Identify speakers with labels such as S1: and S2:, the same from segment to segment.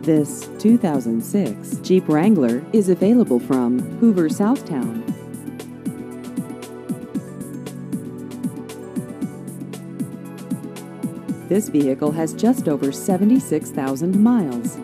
S1: This 2006 Jeep Wrangler is available from Hoover, Southtown. This vehicle has just over 76,000 miles.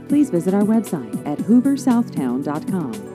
S1: Please visit our website at hooversouthtown.com.